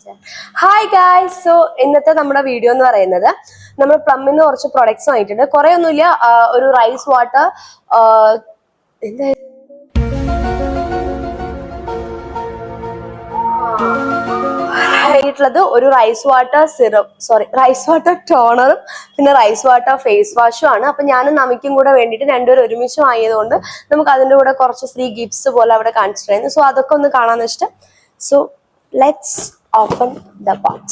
Hi guys, so ഇന്നത്തെ നമ്മുടെ video എന്ന് പറയുന്നത് നമ്മൾ പ്ലമ്മിൽ നിന്ന് കുറച്ച് പ്രൊഡക്ട്സ് വാങ്ങിയിട്ടുണ്ട്. കുറെ ഒന്നുമില്ല, ഒരു റൈസ് വാട്ടർ ുള്ളത് ഒരു റൈസ് വാട്ടർ റൈസ് വാട്ടർ ടോണറും പിന്നെ റൈസ് വാട്ടർ ഫേസ് വാഷും ആണ്. അപ്പൊ ഞാനും നമിക്കും കൂടെ വേണ്ടിയിട്ട് രണ്ടുപേരും ഒരുമിച്ച് വാങ്ങിയതുകൊണ്ട് നമുക്ക് അതിന്റെ കൂടെ കുറച്ച് ഫ്രീ ഗിഫ്റ്റ്സ് പോലെ അവിടെ കാണിച്ചിട്ടുണ്ടായിരുന്നു. സോ അതൊക്കെ ഒന്ന് കാണാന്ന് വെച്ചിട്ട് so let's open the box.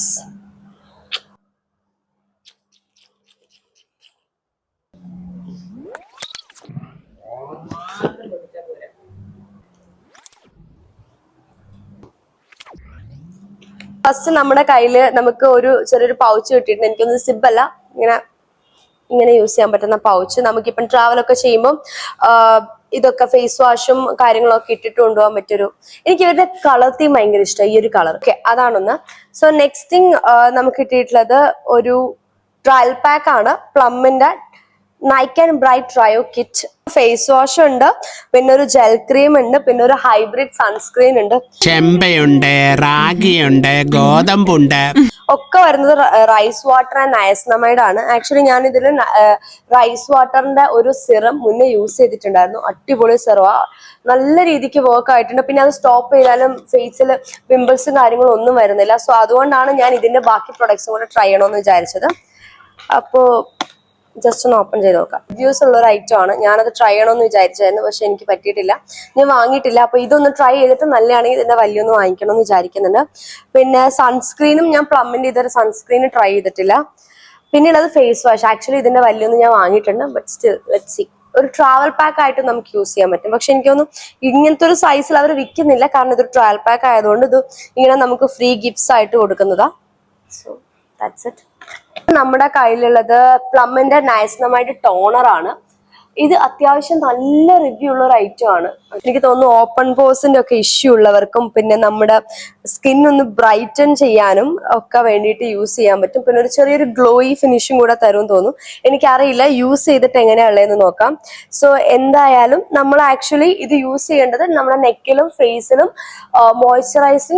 First നമ്മുടെ കയ്യില് നമുക്ക് ഒരു ചെറിയൊരു പൗച്ച് കിട്ടിയിട്ടുണ്ട്. എനിക്കൊന്ന് സിബല്ല, ഇങ്ങനെ യൂസ് ചെയ്യാൻ പറ്റുന്ന പൗച്ച്. നമുക്കിപ്പം ട്രാവൽ ഒക്കെ ചെയ്യുമ്പോൾ ഇതൊക്കെ ഫേസ് വാഷും കാര്യങ്ങളൊക്കെ ഇട്ടിട്ട് കൊണ്ടുപോകാൻ പറ്റൊരു, എനിക്ക് ഇവരുടെ കളർ തീം ഭയങ്കര ഇഷ്ടമായി, ഈ ഒരു കളർ. ഓക്കെ, അതാണൊന്ന്. സോ നെക്സ്റ്റ് തിങ് നമുക്ക് കിട്ടിയിട്ടുള്ളത് ഒരു ട്രയൽ പാക്ക് ആണ്. പ്ലമ്മിന്റെ നൈക്ക് and bright trio kit. Face wash ഉണ്ട്, പിന്നെ ഒരു ജെൽ ക്രീം ഉണ്ട്, പിന്നെ ഒരു ഹൈബ്രിഡ് സൺസ്ക്രീൻ ഉണ്ട്, ചെമ്പയുണ്ട്, റാഗിയുണ്ട്, ഗോതമ്പുണ്ട്. ഒക്കെ വരുന്നത് റൈസ് വാട്ടർ ആൻഡ് നയസ്നമൈഡ് ആണ്. ആക്ച്വലി ഞാൻ ഇതിൽ റൈസ് വാട്ടറിന്റെ ഒരു സിറം മുന്നേ യൂസ് ചെയ്തിട്ടുണ്ടായിരുന്നു. അടിപൊളി സിറവാ, നല്ല രീതിക്ക് വർക്ക് ആയിട്ടുണ്ട്. പിന്നെ അത് സ്റ്റോപ്പ് ചെയ്താലും ഫേസിൽ പിമ്പിൾസും കാര്യങ്ങളും ഒന്നും വരുന്നില്ല. സോ അതുകൊണ്ടാണ് ഞാൻ ഇതിന്റെ ബാക്കി പ്രൊഡക്ട്സും കൂടെ ട്രൈ ചെയ്യണമെന്ന് വിചാരിച്ചത്. അപ്പോ ജസ്റ്റ് ഒന്ന് ഓപ്പൺ ചെയ്ത് നോക്കാം. റിവ്യൂസ് ഉള്ള ഒരു ഐറ്റം ആണ്. ഞാനത് ട്രൈ ചെയ്യണമെന്ന് വിചാരിച്ചായിരുന്നു, പക്ഷെ എനിക്ക് പറ്റിയിട്ടില്ല, ഞാൻ വാങ്ങിയിട്ടില്ല. അപ്പൊ ഇതൊന്ന് ട്രൈ ചെയ്തിട്ട് നല്ലതാണെങ്കിൽ ഇതിന്റെ വലിയൊന്ന് വാങ്ങിക്കണമെന്ന് വിചാരിക്കുന്നുണ്ട്. പിന്നെ സൺസ്ക്രീനും ഞാൻ പ്ലമ്മിന്റെ ഇതൊരു സൺസ്ക്രീൻ ട്രൈ ചെയ്തിട്ടില്ല. പിന്നെയുള്ളത് ഫേസ് വാഷ്. ആക്ച്വലി ഇതിന്റെ വലിയൊന്ന് ഞാൻ വാങ്ങിയിട്ടുണ്ട്, ബട്ട് സ്റ്റിൽ ലെറ്റ്സ് സീ. ഒരു ട്രാവൽ പാക്ക് ആയിട്ട് നമുക്ക് യൂസ് ചെയ്യാൻ പറ്റും. പക്ഷെ എനിക്കൊന്നും ഇങ്ങനത്തെ ഒരു സൈസിൽ അവർ വിൽക്കുന്നില്ല, കാരണം ഇതൊരു ട്രാവൽ പാക്ക് ആയതുകൊണ്ട് ഇത് ഇങ്ങനെ നമുക്ക് ഫ്രീ ഗിഫ്റ്റ്സ് ആയിട്ട് കൊടുക്കുന്നതാ. So that's it. നമ്മുടെ കയ്യിലുള്ളത് പ്ലമ്മിന്റെ നയസ്നമൈഡ് ടോണർ ആണ്. ഇത് അത്യാവശ്യം നല്ല റിവ്യൂ ഉള്ള ഒരു ഐറ്റം ആണ്. എനിക്ക് തോന്നുന്നു ഓപ്പൺ പോസിന്റെ ഒക്കെ ഇഷ്യൂ ഉള്ളവർക്കും പിന്നെ നമ്മുടെ സ്കിൻ ഒന്ന് ബ്രൈറ്റൻ ചെയ്യാനും ഒക്കെ വേണ്ടിയിട്ട് യൂസ് ചെയ്യാൻ പറ്റും. പിന്നെ ഒരു ചെറിയൊരു ഗ്ലോയി ഫിനിഷും കൂടെ തരും തോന്നും. എനിക്കറിയില്ല യൂസ് ചെയ്തിട്ട് എങ്ങനെയുള്ളതെന്ന് നോക്കാം. സോ എന്തായാലും നമ്മൾ ആക്ച്വലി ഇത് യൂസ് ചെയ്യേണ്ടത് നമ്മുടെ നെക്കിലും ഫേസിലും മോയ്സ്ചറൈസർ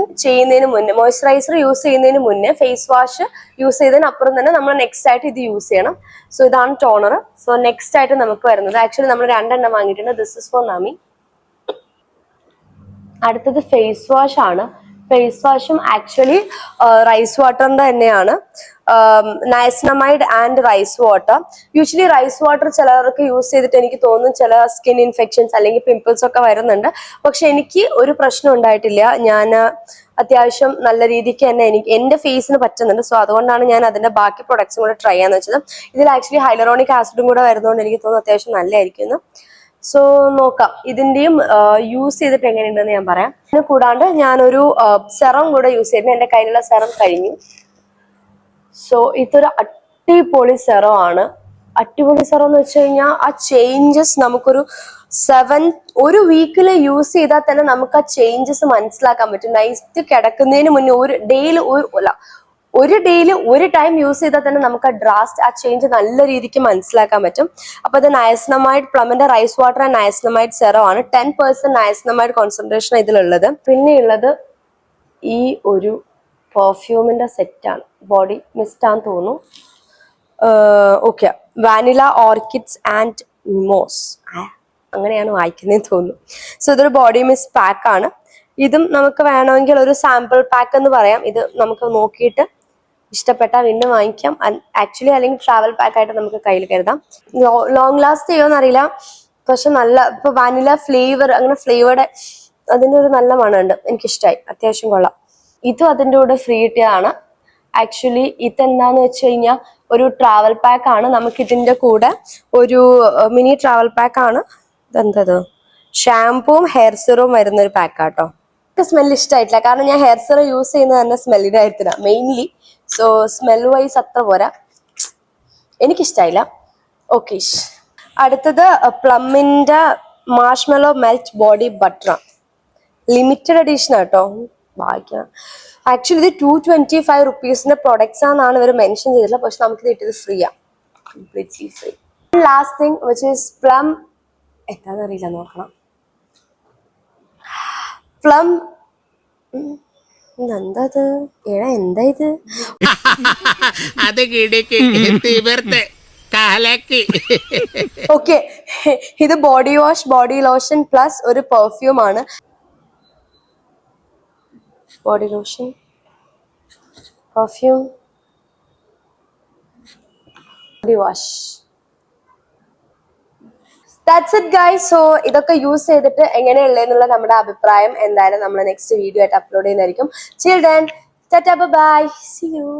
യൂസ് ചെയ്യുന്നതിന് മുന്നേ ഫേസ് വാഷ് യൂസ് ചെയ്തതിന് അപ്പുറം തന്നെ നമ്മൾ നെക്സ്റ്റ് ആയിട്ട് ഇത് യൂസ് ചെയ്യണം. സോ ഇതാണ് ടോണർ. സോ നെക്സ്റ്റ് ആയിട്ട് നമുക്ക് വരുന്നത്, ആക്ച്വലി നമ്മൾ രണ്ടെണ്ണം വാങ്ങിയിട്ടുണ്ട്. This is for Nami. അടുത്തത് ഫേസ് വാഷ് ആണ്. ഫേസ് വാഷും ആക്ച്വലി റൈസ് വാട്ടറിന്റെ തന്നെയാണ്. Niacinamide and rice water. Usually rice water ചിലർക്ക് യൂസ് ചെയ്തിട്ട് എനിക്ക് തോന്നുന്നു ചില സ്കിൻ ഇൻഫെക്ഷൻസ് അല്ലെങ്കിൽ പിമ്പിൾസ് ഒക്കെ വരുന്നുണ്ട്. പക്ഷെ എനിക്ക് ഒരു പ്രശ്നം ഉണ്ടായിട്ടില്ല. ഞാൻ അത്യാവശ്യം നല്ല രീതിക്ക് തന്നെ എന്റെ ഫേസിന് പറ്റുന്നുണ്ട്. സോ അതുകൊണ്ടാണ് ഞാൻ അതിന്റെ ബാക്കി പ്രൊഡക്ട്സും കൂടെ ട്രൈ ചെയ്യാന്ന് വെച്ചത്. ഇതിൽ ആക്ച്വലി ഹൈലറോണിക് ആസിഡും കൂടെ വരുന്നതുകൊണ്ട് എനിക്ക് തോന്നുന്നു അത്യാവശ്യം നല്ലതായിരിക്കും. സോ നോക്കാം ഇതിന്റെയും യൂസ് ചെയ്തിട്ട് എങ്ങനെയുണ്ടെന്ന് ഞാൻ പറയാം. ഇതിന് കൂടാണ്ട് ഞാനൊരു സെറം കൂടെ യൂസ് ചെയ്തിട്ടുണ്ട്. എന്റെ കയ്യിലുള്ള സെറം കഴിഞ്ഞു. സോ ഇതൊരു അടിപൊളി സെറം ആണ്. അടിപൊളി സെറം എന്ന് വെച്ച് കഴിഞ്ഞാൽ ആ ചേഞ്ചസ് നമുക്കൊരു ഒരു വീക്കിൽ യൂസ് ചെയ്താൽ തന്നെ നമുക്ക് ആ ചേഞ്ചസ് മനസ്സിലാക്കാൻ പറ്റും. നൈറ്റ് കിടക്കുന്നതിന് മുന്നേ ഒരു ഡേയിൽ ഒരു ടൈം യൂസ് ചെയ്താൽ തന്നെ നമുക്ക് ആ ചേഞ്ച് നല്ല രീതിക്ക് മനസ്സിലാക്കാൻ പറ്റും. അപ്പൊ ഇത് നയസ്നമൈഡ്, പ്ലമ്മിന്റെ റൈസ് വാട്ടർ ആൻഡ് നയസ്നമൈഡ് സെറം ആണ്. 10% നയസ്നമൈഡ് കോൺസെൻട്രേഷൻ ഇതിലുള്ളത്. പിന്നെ ഉള്ളത് ഈ ഒരു പെർഫ്യൂമിന്റെ സെറ്റാണ്, ബോഡി മിസ്റ്റ് ആണെന്ന് തോന്നുന്നു. ഓക്കെ, വാനില ഓർക്കിഡ്സ് ആൻഡ് മിമോസ്, അങ്ങനെയാണ് വായിക്കുന്നതെന്ന് തോന്നുന്നു. സോ ഇതൊരു ബോഡി മിസ്റ്റ് പാക്ക് ആണ്. ഇതും നമുക്ക് വേണമെങ്കിൽ ഒരു സാമ്പിൾ പാക്ക് എന്ന് പറയാം. ഇത് നമുക്ക് നോക്കിയിട്ട് ഇഷ്ടപ്പെട്ടാൽ വീണ്ടും വാങ്ങിക്കാം. ആക്ച്വലി അല്ലെങ്കിൽ ട്രാവൽ പാക്ക് ആയിട്ട് നമുക്ക് കയ്യിൽ കരുതാം. ലോങ് ലാസ്റ്റ് ചെയ്യുമെന്ന് അറിയില്ല, പക്ഷെ നല്ല ഇപ്പൊ വാനില ഫ്ലേവർ, അങ്ങനെ ഫ്ലേവേർഡ് അതിന്റെ ഒരു നല്ല മണമുണ്ട്. എനിക്കിഷ്ടമായി, അത്യാവശ്യം കൊള്ളാം. ഇതും അതിൻ്റെ കൂടെ ഫ്രീ കിട്ടിയതാണ്. ആക്ച്വലി ഇതെന്താന്ന് വെച്ച് കഴിഞ്ഞാൽ ഒരു ട്രാവൽ പാക്ക് ആണ്. നമുക്ക് ഇതിന്റെ കൂടെ ഒരു മിനി ട്രാവൽ പാക്ക് ആണ്. ഇതെന്തത്, ഷാംപൂവും ഹെയർ സിറവും വരുന്ന ഒരു പാക്കാട്ടോ. എനിക്ക് സ്മെൽ ഇഷ്ടമായിട്ടില്ല, കാരണം ഞാൻ ഹെയർ സിറം യൂസ് ചെയ്യുന്നത് തന്നെ സ്മെല്ലിന്റെ കാര്യത്തിലാണ് മെയിൻലി. സോ സ്മെൽ വൈസ് അത്ര പോരാ, എനിക്കിഷ്ടായില്ല. ഓക്കെ, അടുത്തത് പ്ലമ്മിന്റെ marshmallow melt body butter, limited edition ആട്ടോ. വായിക്കാം. ആക്ച്വലി ഇത് 225 റുപ്പീസിന്റെ പ്രൊഡക്ട്സ് ആണെന്നാണ് ഇവർ മെൻഷൻ ചെയ്തിട്ടുള്ളത്. പക്ഷെ നമുക്ക് കിട്ടിയത് ഫ്രീ ആണ്, completely free. Last thing which is plum, എന്താണെന്നറിയില്ല, നോക്കണം. പ്ലം എന്താ ഇത്? എന്താ ഇത്? അത് കിടക്ക് തീവർത്ത് കാലക്ക്. ഓക്കെ, ഇത് body wash, body lotion plus ഒരു പെർഫ്യൂം ആണ്. Body lotion, perfume, body wash. That's it guys. So ഇതൊക്കെ യൂസ് ചെയ്തിട്ട് എങ്ങനെയുള്ളതെന്നുള്ള നമ്മുടെ അഭിപ്രായം എന്തായാലും നമ്മൾ നെക്സ്റ്റ് വീഡിയോ ആയിട്ട് അപ്ലോഡ് ചെയ്യുന്നതായിരിക്കും. Chill then, tata bye, see U.